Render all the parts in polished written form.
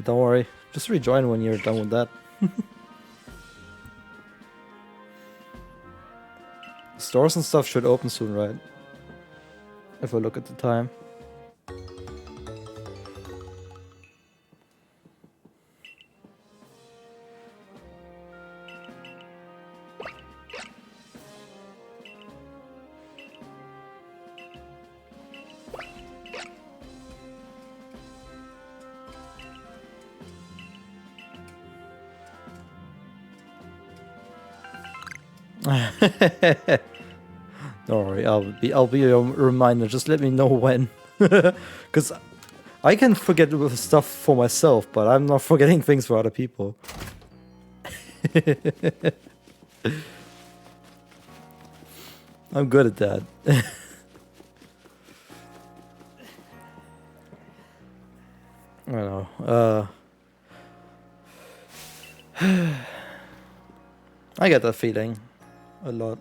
Don't worry, just rejoin when you're done with that. Stores and stuff should open soon, right? If I look at the time. Don't worry, I'll be a reminder. Just let me know when, because I can forget stuff for myself, but I'm not forgetting things for other people. I'm good at that. I don't know. I get that feeling a lot.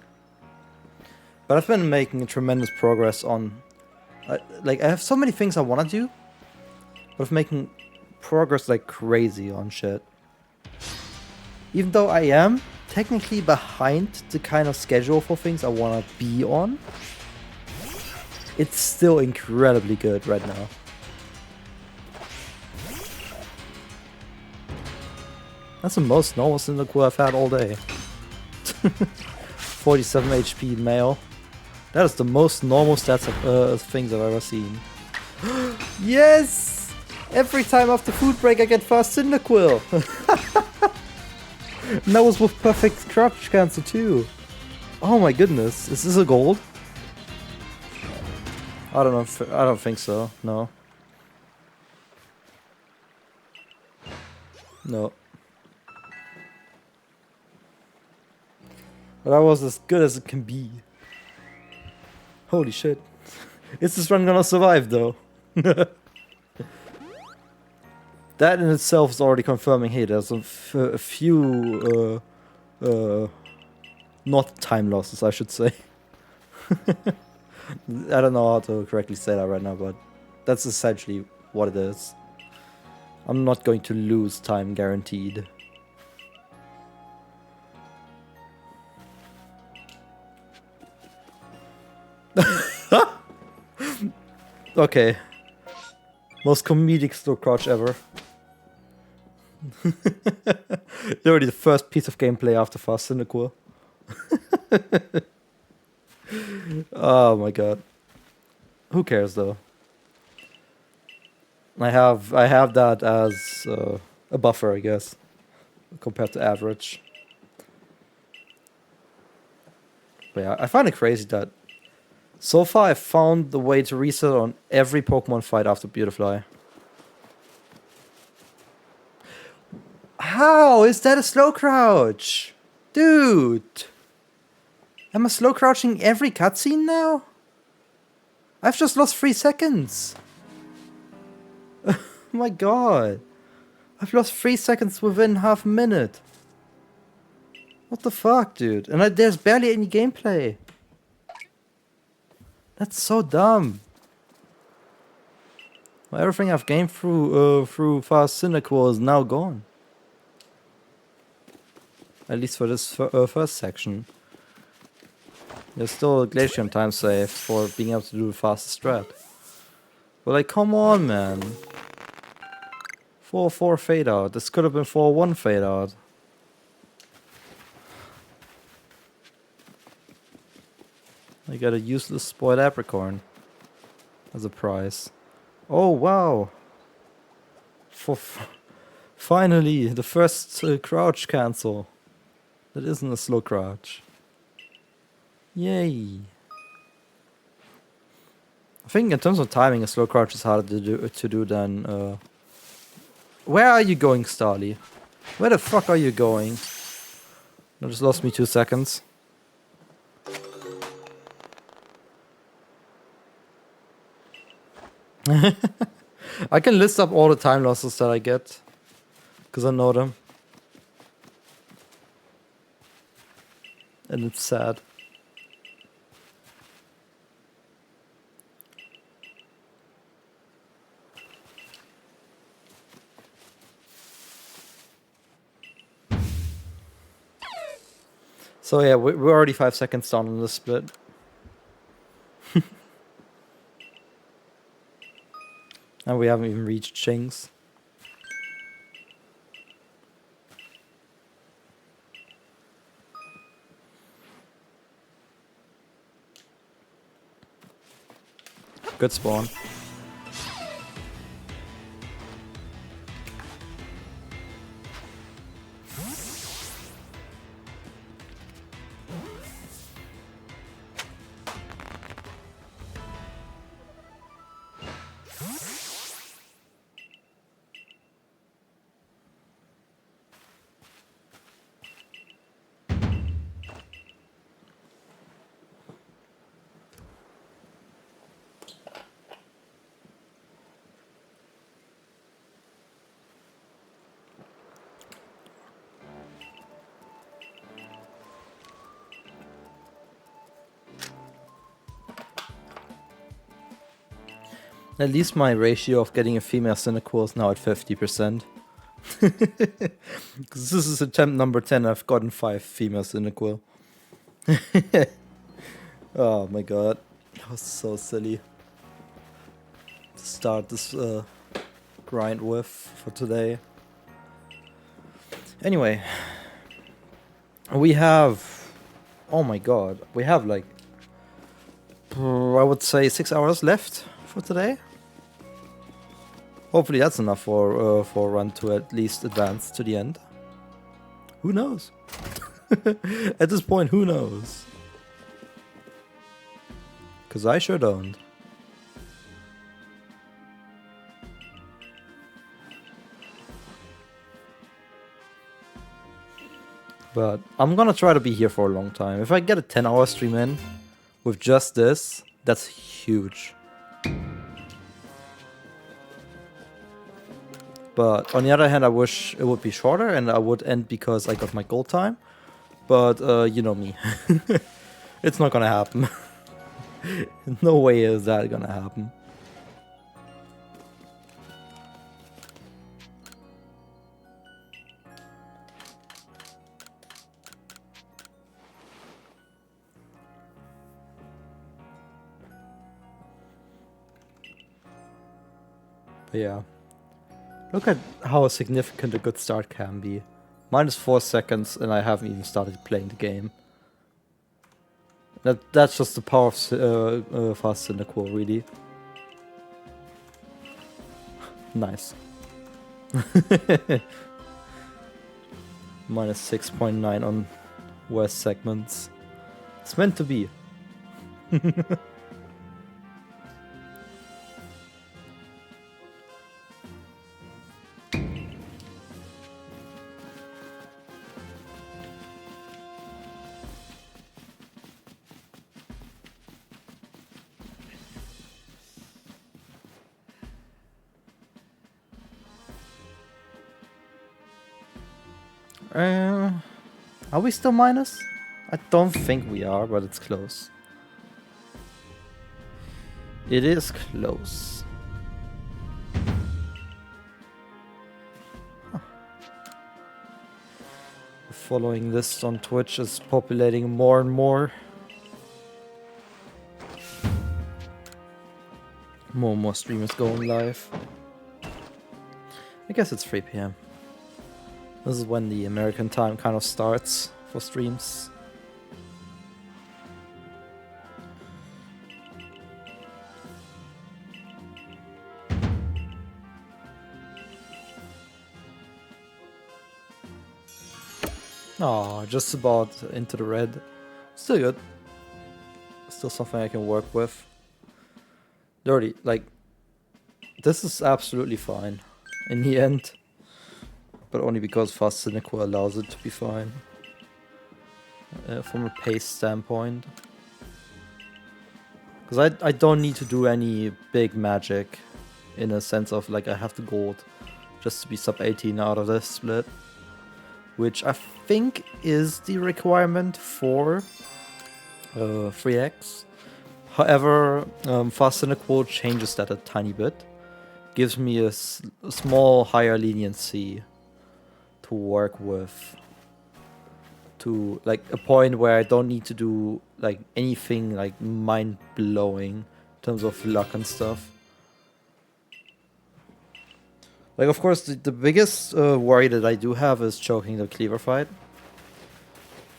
But I've been making tremendous progress on... like, I have so many things I want to do, but I'm making progress like crazy on shit. Even though I am technically behind the kind of schedule for things I want to be on, it's still incredibly good right now. That's the most normal Cyndaquil I've had all day. 47 HP male. That is the most normal stats of things I've ever seen. Yes! Every time after food break I get fast Cyndaquil! And that was with perfect crouch cancel too. Oh my goodness, is this a gold? I don't know, I don't think so, no. No. But that was as good as it can be. Holy shit. Is this run gonna survive though? That in itself is already confirming, hey, there's a few not time losses, I should say. I don't know how to correctly say that right now, but that's essentially what it is. I'm not going to lose time, guaranteed. Okay. Most comedic slow crouch ever. Already the first piece of gameplay after fast Cyndaquil. Oh my god. Who cares though? I have that as a buffer, I guess, compared to average. But yeah, I find it crazy that so far I've found the way to reset on every Pokemon fight after Beautifly. How is that a slow crouch? Dude! Am I slow crouching every cutscene now? I've just lost 3 seconds. Oh my god. I've lost 3 seconds within half a minute. What the fuck, dude? And there's barely any gameplay. That's so dumb. Well, everything I've gained through fast Cyndaquil is now gone. At least for this first section. There's still a Glacium time save for being able to do the fastest strat. But like, come on, man. 4-4 fade out. This could have been 4-1 fade out. I got a useless spoiled apricorn as a prize. Oh wow! Finally, the first crouch cancel. That isn't a slow crouch. Yay! I think in terms of timing, a slow crouch is harder to do than. Where are you going, Starly? Where the fuck are you going? You just lost me 2 seconds. I can list up all the time losses that I get, because I know them. And it's sad. So yeah, we're already 5 seconds down on this split. And we haven't even reached Ching's. Good spawn. At least my ratio of getting a female Cynical is now at 50%. Because this is attempt number 10, I've gotten 5 female Cynical. Oh my god. That was so silly. To start this grind with for today. Anyway. We have... Oh my god. We have like... I would say 6 hours left for today. Hopefully that's enough for a run to at least advance to the end. Who knows? At this point, who knows? Because I sure don't. But I'm gonna try to be here for a long time. If I get a 10-hour stream in with just this, that's huge. But on the other hand, I wish it would be shorter and I would end because I got my gold time. But you know me. It's not gonna happen. No way is that gonna happen. But yeah. Look at how significant a good start can be. -4 seconds and I haven't even started playing the game. That's just the power of fast Cynical, really. Nice. -6.9 on worst segments. It's meant to be. Are we still minus? I don't think we are, but it's close. It is close. Huh. Following this on Twitch is populating more and more. More and more streamers going live. I guess it's 3 PM. This is when the American time kind of starts for streams. Oh, just about into the red. Still good. Still something I can work with. Dirty, like, this is absolutely fine in the end. But only because Fast Cynical allows it to be fine. From a pace standpoint. Because I don't need to do any big magic. In a sense of, like, I have the gold. Just to be sub 18 out of this split. Which I think is the requirement for 3x. However, Fast Cynical changes that a tiny bit. Gives me a small higher leniency to work with to like a point where I don't need to do like anything like mind-blowing in terms of luck and stuff. Like, of course, the biggest worry that I do have is choking the Kleavor fight.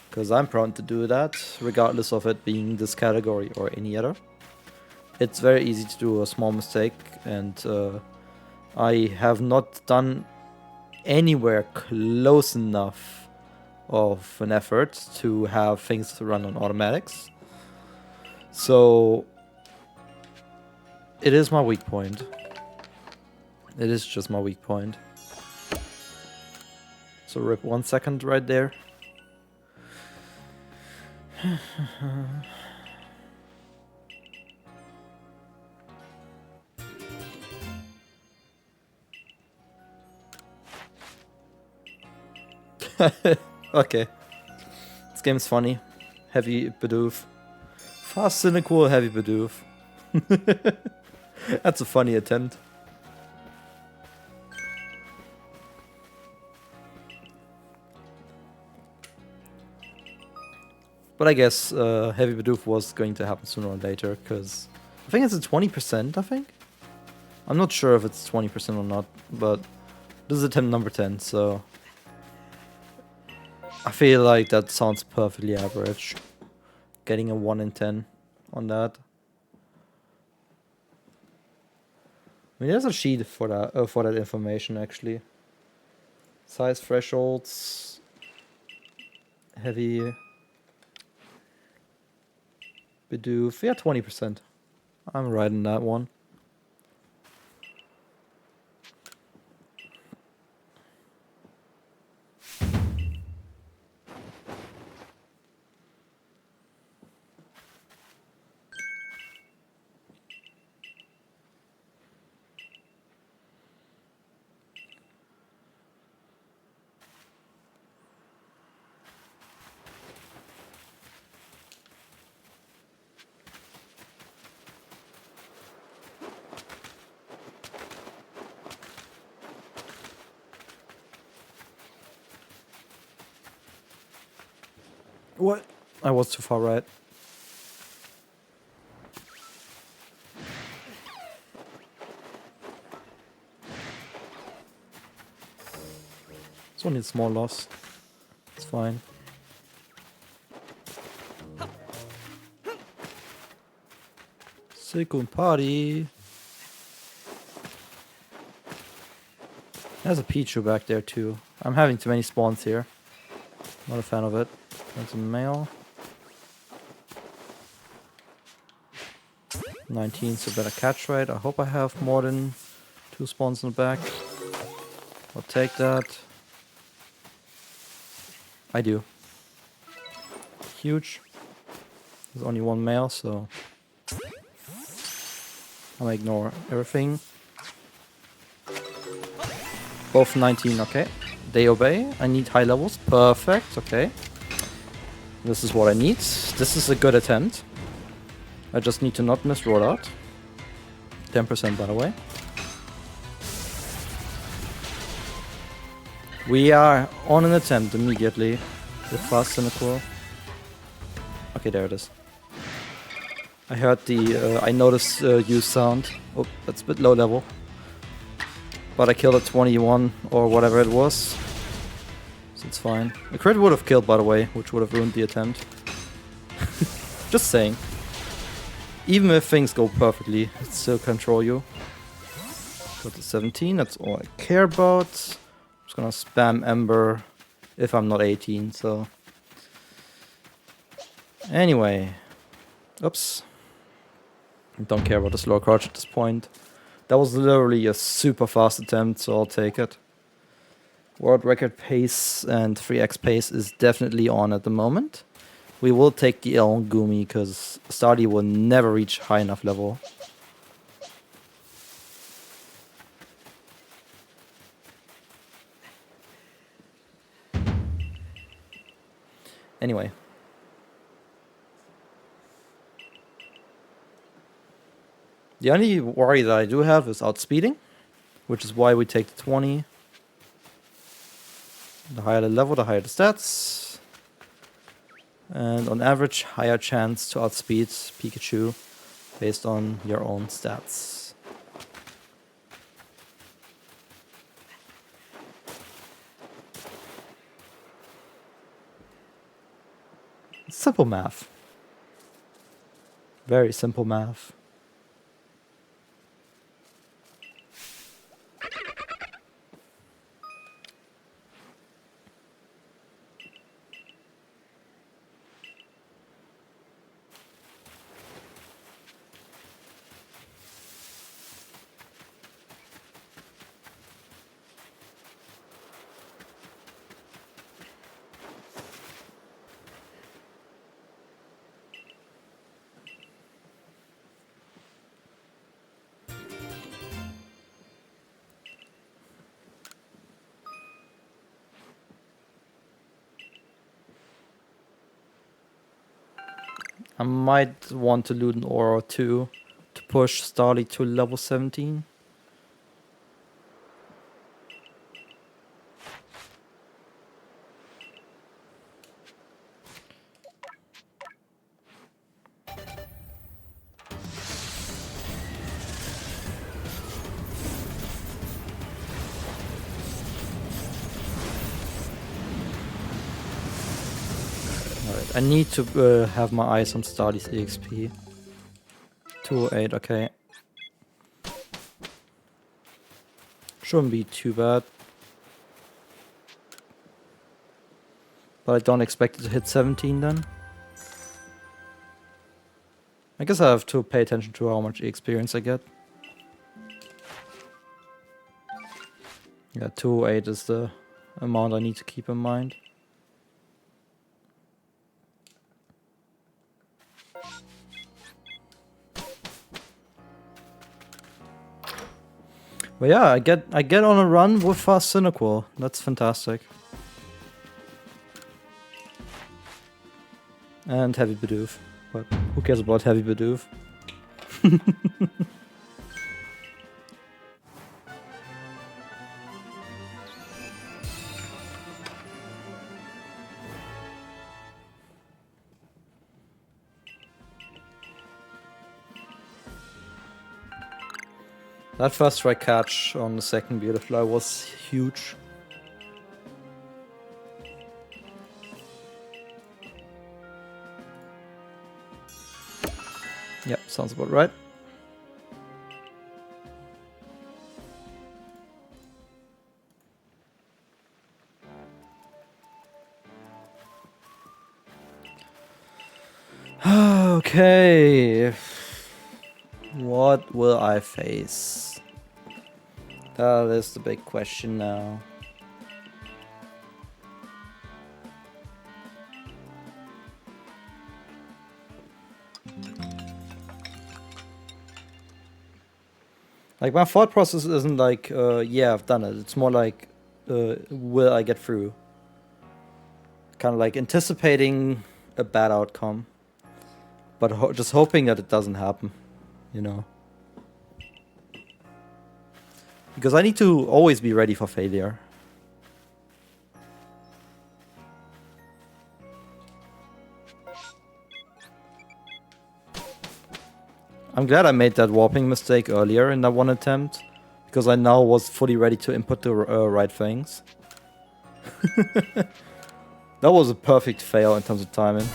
Because I'm prone to do that, regardless of it being this category or any other. It's very easy to do a small mistake, and I have not done anywhere close enough of an effort to have things to run on automatics. So it is my weak point. It is just my weak point. So rip 1 second right there. Okay. This game's funny. Heavy Bidoof. Fast cynical, heavy Bidoof. That's a funny attempt. But I guess heavy Bidoof was going to happen sooner or later, because I think it's a 20%, I think? I'm not sure if it's 20% or not, but this is attempt number 10, so I feel like that sounds perfectly average. Getting a 1 in 10 on that. I mean, there's a sheet for that information actually. Size thresholds, heavy Bidoof, yeah, 20%. I'm right in that one. What? I was too far right. It's only a small loss. It's fine. Second party. There's a Pichu back there too. I'm having too many spawns here. Not a fan of it. That's a male. 19, so better catch rate. I hope I have more than 2 spawns in the back. I'll take that. I do. Huge. There's only 1 male, so I'll ignore everything. Both 19, okay. They obey. I need high levels. Perfect, okay. This is what I need. This is a good attempt. I just need to not miss rollout. 10% by the way. We are on an attempt immediately with fast cynical. Okay, there it is. I heard the I noticed use sound. Oh, that's a bit low level. But I killed at 21 or whatever it was. So it's fine. A crit would have killed, by the way, which would have ruined the attempt. Just saying. Even if things go perfectly, it still control you. Got to 17, that's all I care about. I'm just gonna spam Ember if I'm not 18, so. Anyway. Oops. Don't care about the slow crouch at this point. That was literally a super fast attempt, so I'll take it. World record pace and 3x pace is definitely on at the moment. We will take the L on Gumi because Stardy will never reach high enough level. Anyway. The only worry that I do have is outspeeding, which is why we take the 20. The higher the level, the higher the stats. And on average, higher chance to outspeed Pikachu based on your own stats. Simple math. Very simple math. I might want to loot an ore or two to push Starly to level 17. Alright, I need to have my eyes on Starly's EXP. 208, okay. Shouldn't be too bad. But I don't expect it to hit 17 then. I guess I have to pay attention to how much experience I get. Yeah, 208 is the amount I need to keep in mind. But yeah, I get on a run with fast Cynical. That's fantastic. And Heavy Bidoof. But who cares about Heavy Bidoof? That first try catch on the second Beautifly was huge. Yep, sounds about right. Okay. What will I face? That is the big question now. Like, my thought process isn't like, yeah, I've done it. It's more like, will I get through? Kind of like anticipating a bad outcome. But just hoping that it doesn't happen, you know? Because I need to always be ready for failure. I'm glad I made that warping mistake earlier in that one attempt, because I now was fully ready to input the right things. That was a perfect fail in terms of timing.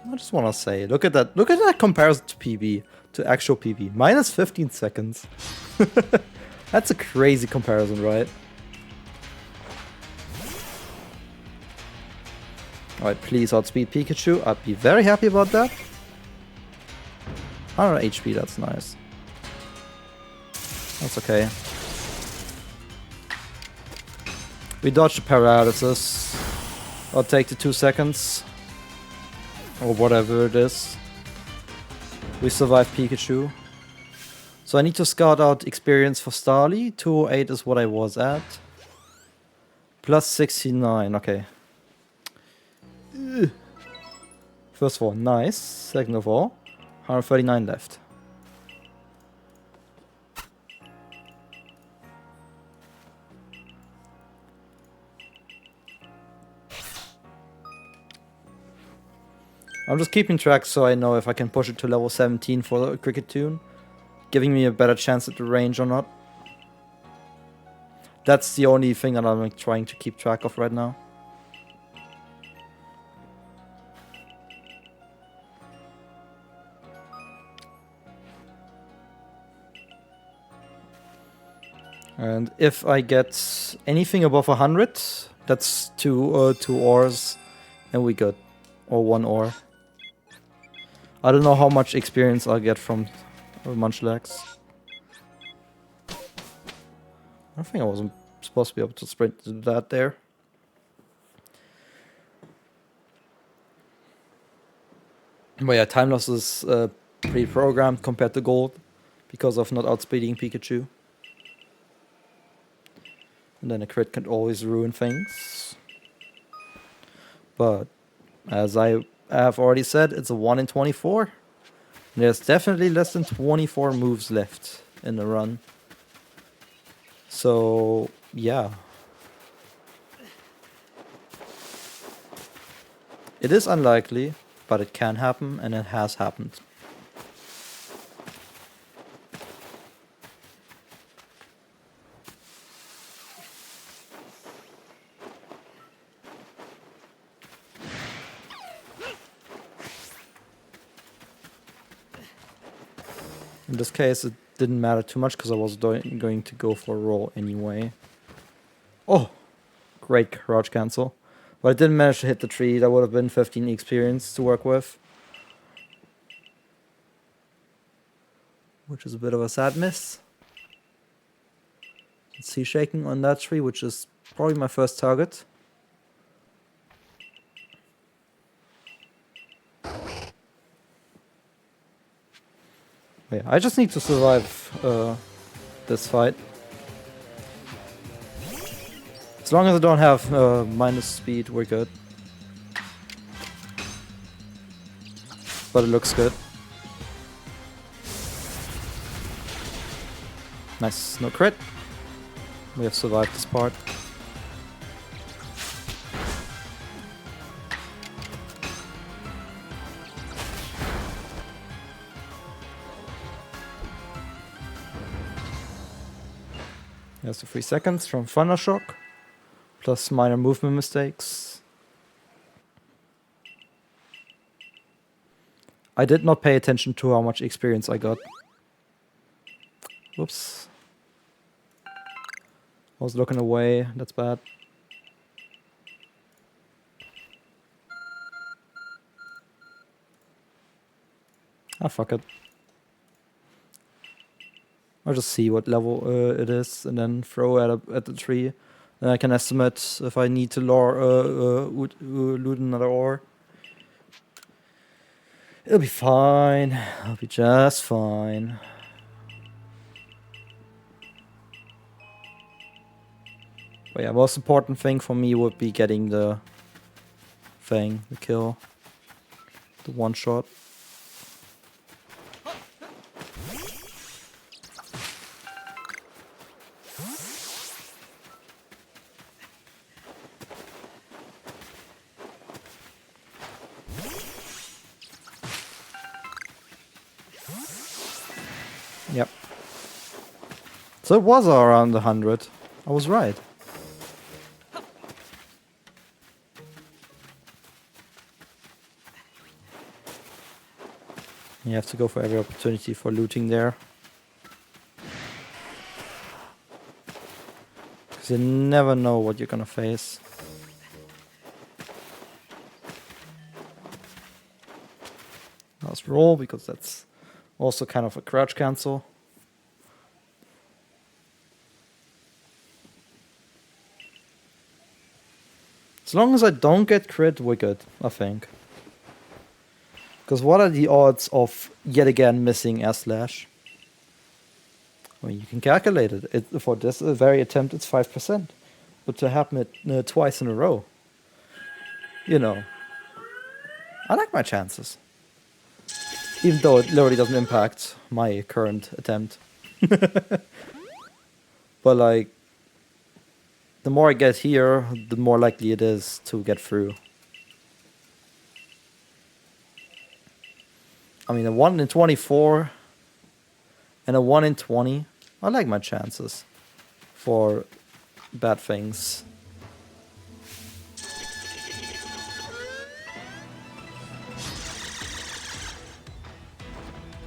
I just want to say, look at that comparison to PB, to actual PB. Minus 15 seconds. That's a crazy comparison, right? Alright, please outspeed Pikachu. I'd be very happy about that. 100 HP, that's nice. That's okay. We dodged the paralysis. I'll take the 2 seconds. Or whatever it is. We survived Pikachu. So I need to scout out experience for Starly. 208 is what I was at. Plus 69, okay. First of all, nice. Second of all, 139 left. I'm just keeping track so I know if I can push it to level 17 for the cricket tune, giving me a better chance at the range or not. That's the only thing that I'm like, trying to keep track of right now. And if I get anything above 100, that's two ores, and we good. Or 1 ore. I don't know how much experience I'll get from Munchlax. I think I wasn't supposed to be able to sprint to that there. But yeah, time loss is pre-programmed compared to gold because of not outspeeding Pikachu. And then a crit can always ruin things. But as I have already said, it's a 1 in 24. There's definitely less than 24 moves left in the run. So, yeah. It is unlikely, but it can happen, and it has happened. In this case, it didn't matter too much because I was going to go for a roll anyway. Oh, great crouch cancel. But I didn't manage to hit the tree. That would have been 15 experience to work with. Which is a bit of a sad miss. Sea shaking on that tree, which is probably my first target. Yeah, I just need to survive this fight. As long as I don't have minus speed, we're good. But it looks good. Nice, no crit. We have survived this part. There's the 3 seconds from Thunder Shock, plus minor movement mistakes. I did not pay attention to how much experience I got. Whoops. I was looking away, that's bad. Ah, fuck it. I'll just see what level it is and then throw at the tree. Then I can estimate if I need to loot another ore. It'll be fine. I'll be just fine. But yeah, most important thing for me would be getting the thing, the kill. The one shot. Yep. So it was around 100. I was right. You have to go for every opportunity for looting there. Because you never know what you're gonna face. Last roll, because that's also kind of a crouch cancel. As long as I don't get crit, we're good, I think. Because what are the odds of yet again missing S-Slash? I mean, you can calculate it. For this very attempt, it's 5%. But to happen it twice in a row, you know, I like my chances. Even though it literally doesn't impact my current attempt. But like, the more I get here, the more likely it is to get through. I mean, a 1 in 24 and a 1 in 20. I like my chances for bad things.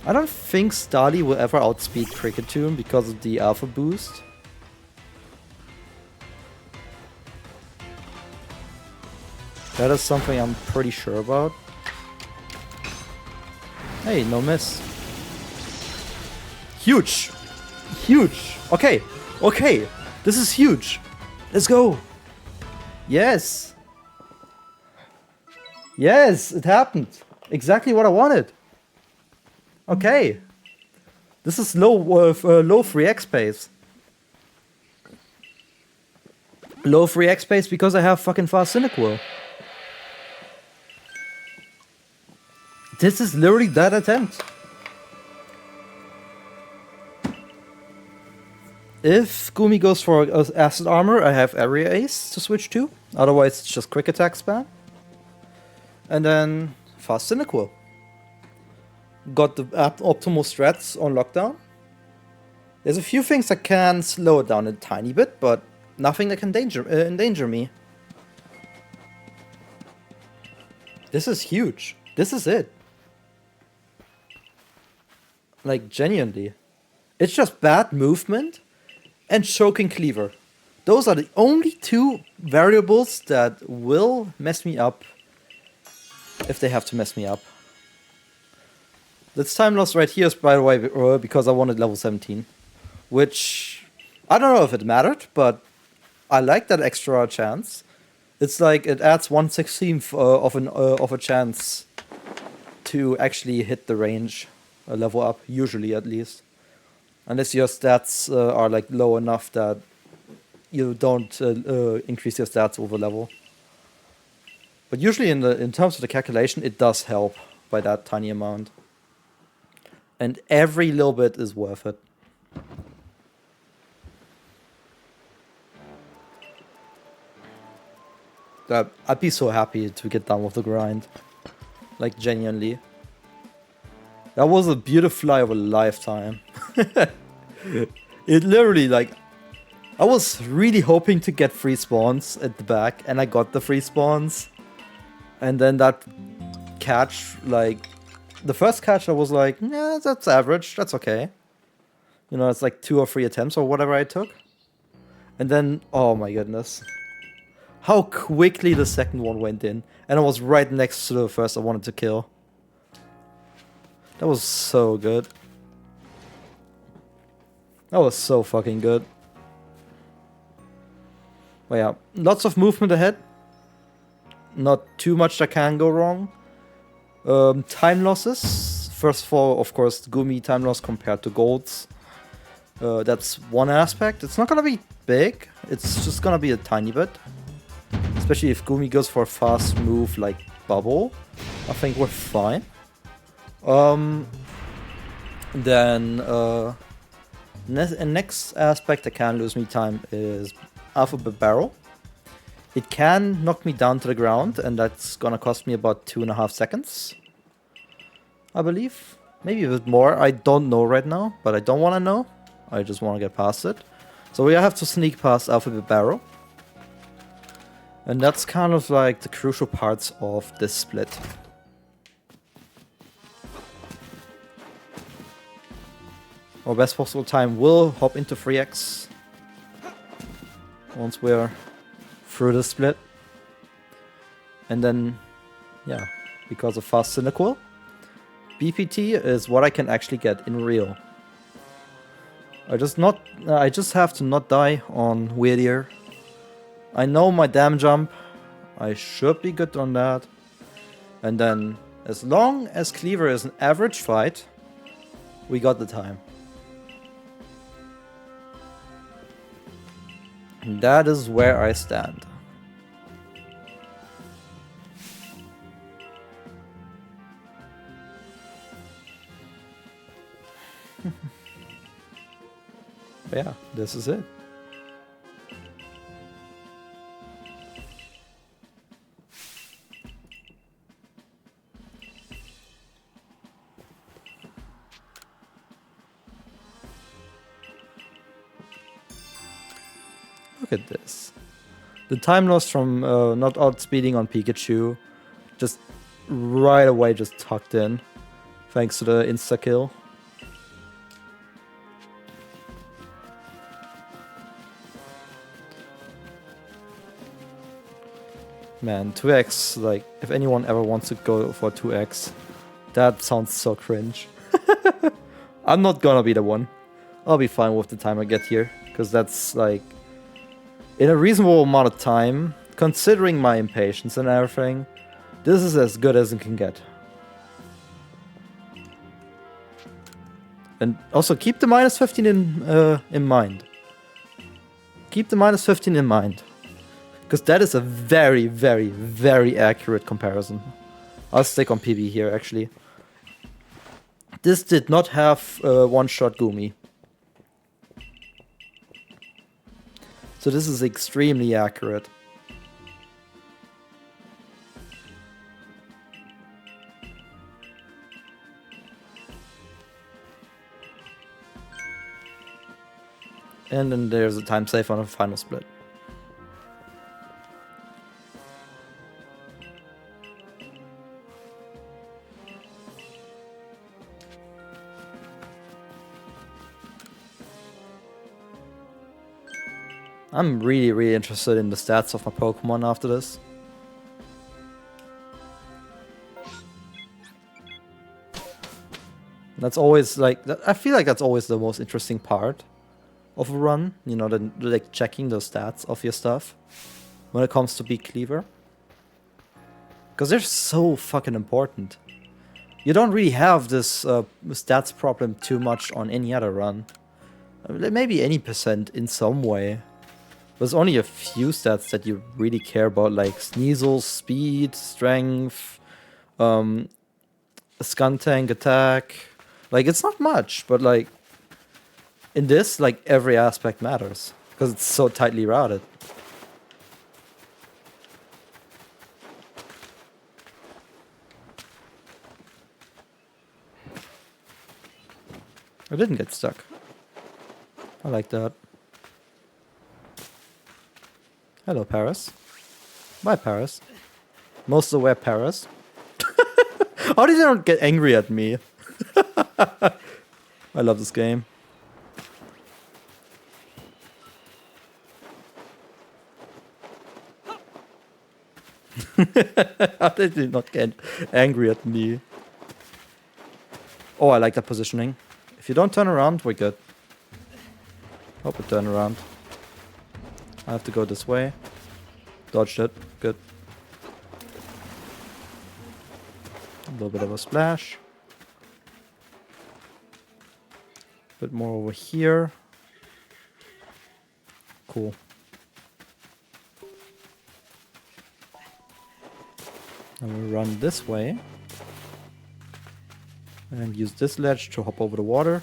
I don't think Starly will ever outspeed Cricketune because of the alpha boost. That is something I'm pretty sure about. Hey, no miss. Huge! Huge! Okay, okay, this is huge. Let's go! Yes! Yes, it happened. Exactly what I wanted. Okay. This is low 3x pace. Low 3x pace because I have fucking fast Cynical. This is literally that attempt. If Gumi goes for Acid Armor, I have Area Ace to switch to. Otherwise, it's just Quick Attack spam. And then Fast Cynical. Got the optimal strats on lockdown. There's a few things that can slow it down a tiny bit, but nothing that can endanger me. This is huge. This is it. Like, genuinely. It's just bad movement and choking Kleavor. Those are the only two variables that will mess me up if they have to mess me up. This time loss right here is, by the way, because I wanted level 17. Which, I don't know if it mattered, but I like that extra chance. It's like it adds 1/16th of a chance to actually hit the range, level up, usually at least. Unless your stats are like low enough that you don't increase your stats over level. But usually in terms of the calculation, it does help by that tiny amount. And every little bit is worth it. I'd be so happy to get done with the grind. Like, genuinely. That was a beautiful fly of a lifetime. It literally, like... I was really hoping to get free spawns at the back, and I got the free spawns. And then that catch, like... The first catch I was like, yeah, that's average, that's okay. You know, it's like 2 or 3 attempts or whatever I took. And then, oh my goodness. How quickly the second one went in. And I was right next to the first I wanted to kill. That was so good. That was so fucking good. But yeah, lots of movement ahead. Not too much that can go wrong. Time losses. First of all, of course, Gumi time loss compared to Gold's. That's one aspect. It's not gonna be big. It's just gonna be a tiny bit. Especially if Gumi goes for a fast move like Bubble. I think we're fine. Then next aspect that can lose me time is Alphabet Barrel. It can knock me down to the ground, and that's gonna cost me about 2.5 seconds. I believe. Maybe a bit more. I don't know right now, but I don't want to know. I just want to get past it. So we have to sneak past Alphabet Barrel. And that's kind of like the crucial parts of this split. Our best possible time will hop into 3x once we're through the split. And then, yeah, because of fast Cynical, BPT is what I can actually get in real. I just have to not die on Weirdier. I know my damn jump. I should be good on that. And then, as long as Kleavor is an average fight, we got the time. And that is where I stand. Yeah, this is it. Look at this. The time loss from not outspeeding on Pikachu, just right away just tucked in, thanks to the insta-kill. Man, 2x, like, if anyone ever wants to go for 2x, that sounds so cringe. I'm not gonna be the one. I'll be fine with the time I get here, because that's, like, in a reasonable amount of time, considering my impatience and everything, this is as good as it can get. And also keep the minus 15 in mind. Keep the minus 15 in mind. Because that is a very, very, very accurate comparison. I'll stick on PB here, actually. This did not have one-shot Gumi. So this is extremely accurate. And then there's a time save on a final split. I'm really, really interested in the stats of my Pokemon after this. That's always like, I feel like that's always the most interesting part of a run, you know, like checking the stats of your stuff when it comes to Beat Kleavor. Because they're so fucking important. You don't really have this stats problem too much on any other run. Maybe any percent in some way. There's only a few stats that you really care about, like Sneasel, speed, strength, Skuntank, attack. Like, it's not much, but like, in this, like, every aspect matters. Because it's so tightly routed. I didn't get stuck. I like that. Hello, Paris. Bye, Paris. Most aware Paris. How did they not get angry at me? I love this game. How did they not get angry at me? Oh, I like that positioning. If you don't turn around, we're good. Hope we turn around. I have to go this way. Dodged it. Good. A little bit of a splash. Bit more over here. Cool. And we run this way. And use this ledge to hop over the water.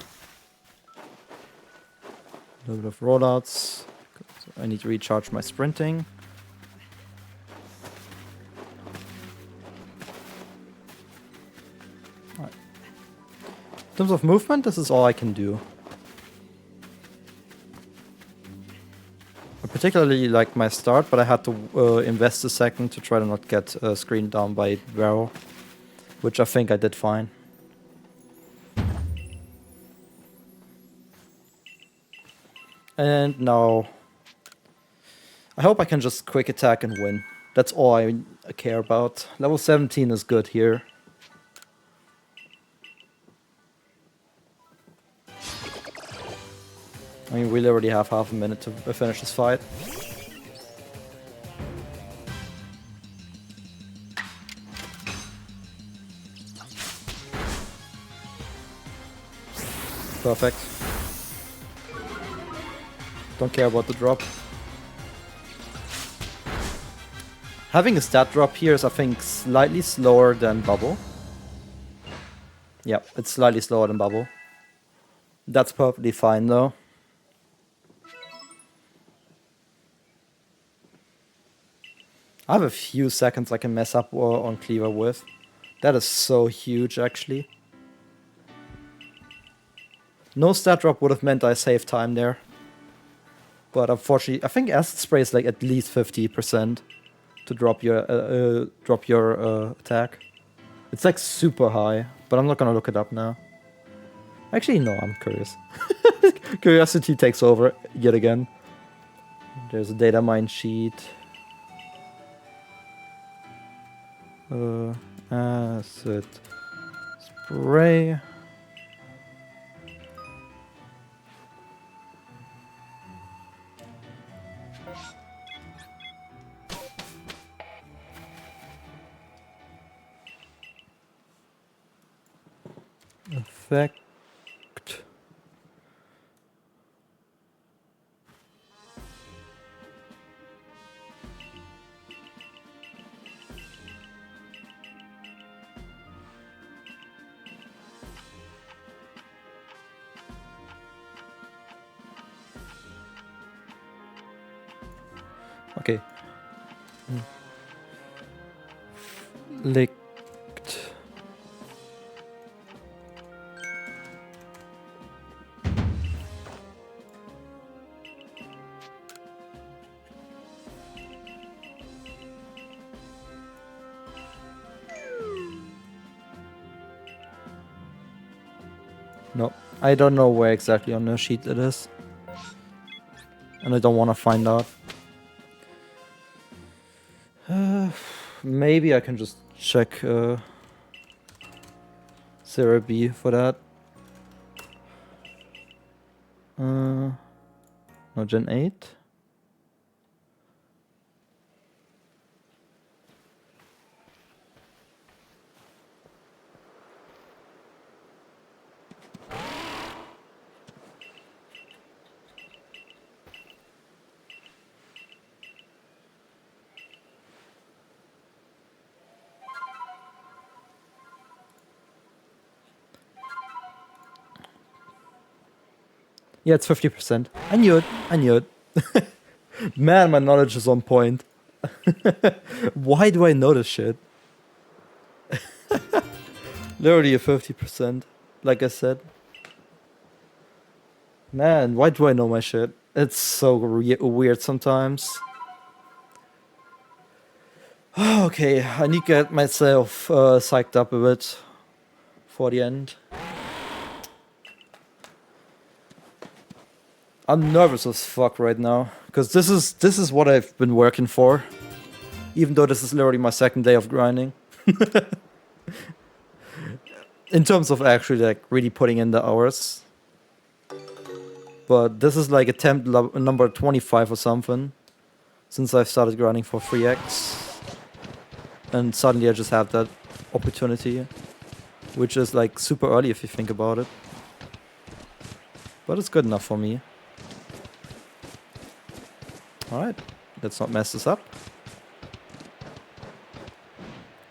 A little bit of rollouts. I need to recharge my sprinting. Right. In terms of movement, this is all I can do. I particularly like my start, but I had to invest a second to try to not get screened down by Varro, which I think I did fine. And now I hope I can just quick attack and win. That's all I care about. Level 17 is good here. I mean, we already have half a minute to finish this fight. Perfect. Don't care about the drop. Having a stat drop here is, I think, slightly slower than Bubble. Yep, it's slightly slower than Bubble. That's perfectly fine, though. I have a few seconds I can mess up on Kleavor with. That is so huge, actually. No stat drop would have meant I saved time there. But unfortunately, I think acid spray is like at least 50% to drop your attack. It's like super high, but I'm not gonna look it up now. Actually, no, I'm curious. Curiosity takes over yet again. There's a data mine sheet. Acid spray. Effect. Okay. Licked. No, I don't know where exactly on the sheet it is. And I don't want to find out. Maybe I can just check Sarah B for that. No, Gen 8. Yeah, it's 50%. I knew it. I knew it. Man, my knowledge is on point. Why do I know this shit? Literally a 50%, like I said. Man, why do I know my shit? It's so weird sometimes. Okay, I need to get myself psyched up a bit for the end. I'm nervous as fuck right now, because this is what I've been working for. Even though this is literally my second day of grinding. In terms of actually like really putting in the hours. But this is like attempt number 25 or something. Since I've started grinding for 3x. And suddenly I just have that opportunity. Which is like super early if you think about it. But it's good enough for me. Alright, let's not mess this up.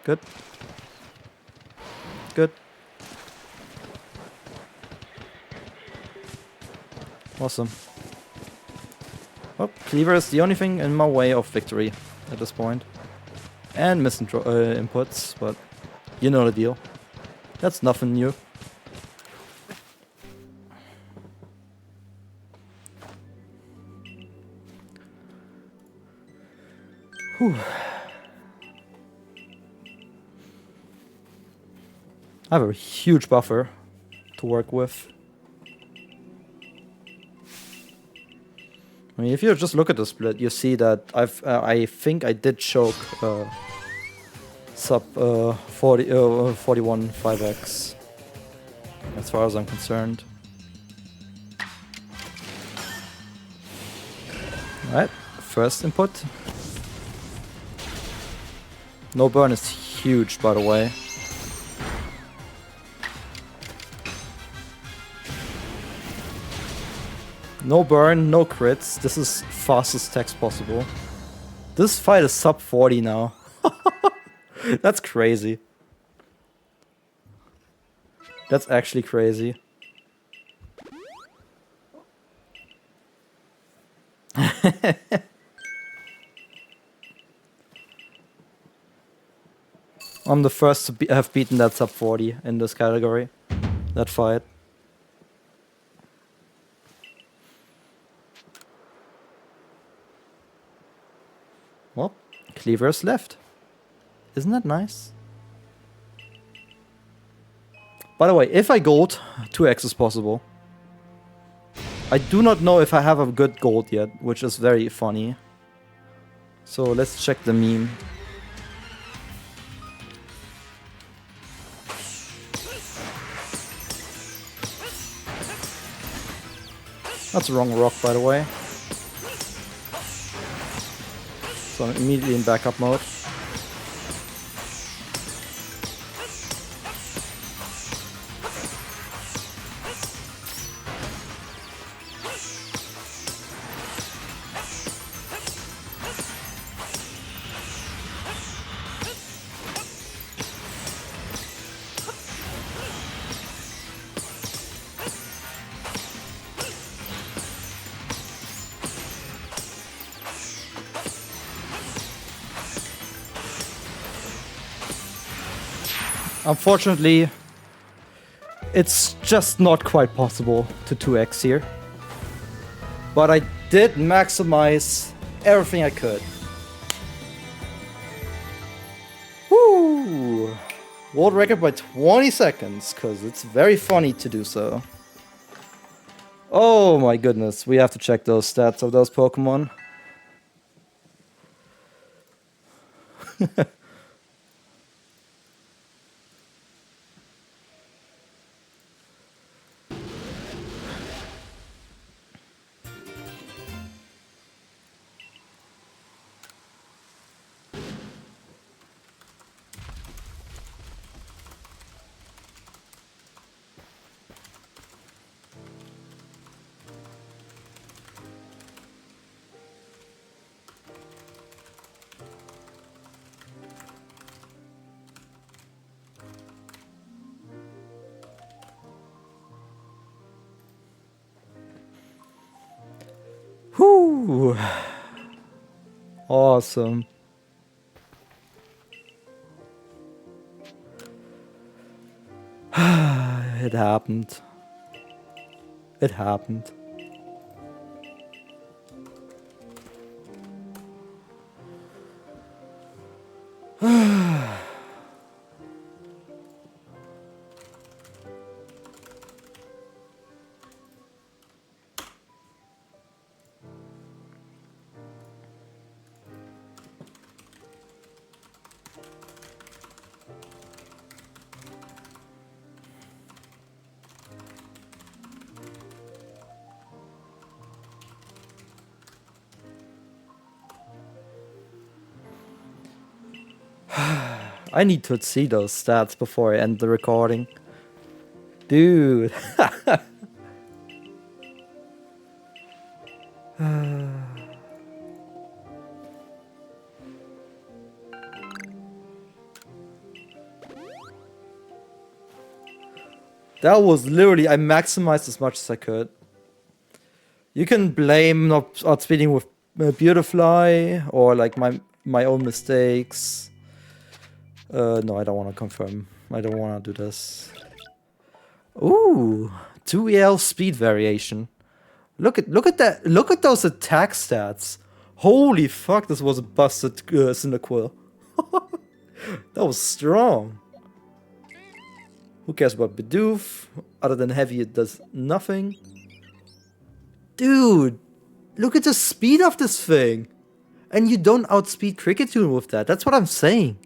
Good. Good. Awesome. Well, Kleavor is the only thing in my way of victory at this point. And missing inputs, but you know the deal. That's nothing new. Whew. I have a huge buffer to work with. I mean, if you just look at the split, you see that I think I did choke sub 41 5x as far as I'm concerned. Alright, first input. No burn is huge, by the way. No burn, no crits. This is fastest text possible. This fight is sub 40 now. That's crazy. That's actually crazy. I'm the first to have beaten that sub 40 in this category. That fight. Well, Kleavor's left. Isn't that nice? By the way, if I gold, 2x is possible. I do not know if I have a good gold yet, which is very funny. So let's check the meme. That's the wrong rock, by the way. So I'm immediately in backup mode. Unfortunately, it's just not quite possible to 2x here. But I did maximize everything I could. Woo! World record by 20 seconds, because it's very funny to do so. Oh my goodness, we have to check those stats of those Pokemon. Whew. Awesome. It happened. It happened. I need to see those stats before I end the recording. Dude. That was literally, I maximized as much as I could. You can blame not outspeeding with Beautifly or like my own mistakes. No, I don't want to confirm. I don't want to do this. Ooh, 2EL speed variation. Look at that. Look at those attack stats. Holy fuck, this was a busted Cyndaquil. That was strong. Who cares about Bidoof? Other than heavy, it does nothing. Dude, look at the speed of this thing. And you don't outspeed Cricketune with that. That's what I'm saying.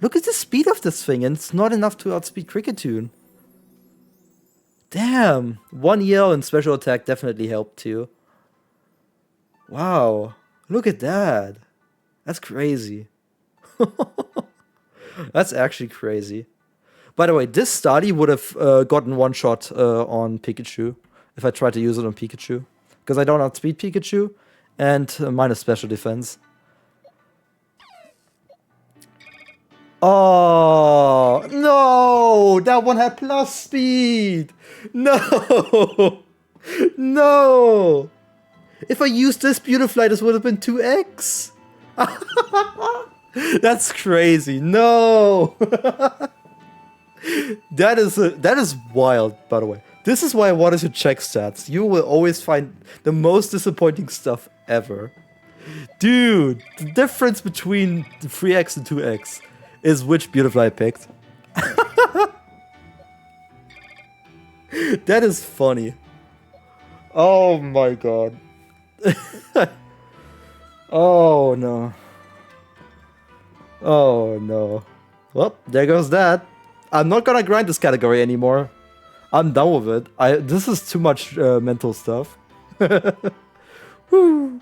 Look at the speed of this thing, and it's not enough to outspeed Cricketune. Damn. 1 EL and special attack definitely helped too. Wow. Look at that. That's crazy. That's actually crazy. By the way, this study would have gotten one shot on Pikachu if I tried to use it on Pikachu. Because I don't outspeed Pikachu, and minus special defense. Oh, no! That one had plus speed! No! No! If I used this Beautifly, this would have been 2x! That's crazy. No! That is wild, by the way. This is why I wanted to check stats. You will always find the most disappointing stuff ever. Dude, the difference between the 3x and 2x is which beautiful I picked. That is funny. Oh my god. Oh no. Oh no. Well, there goes that. I'm not gonna grind this category anymore. I'm done with it. This is too much mental stuff. Woo.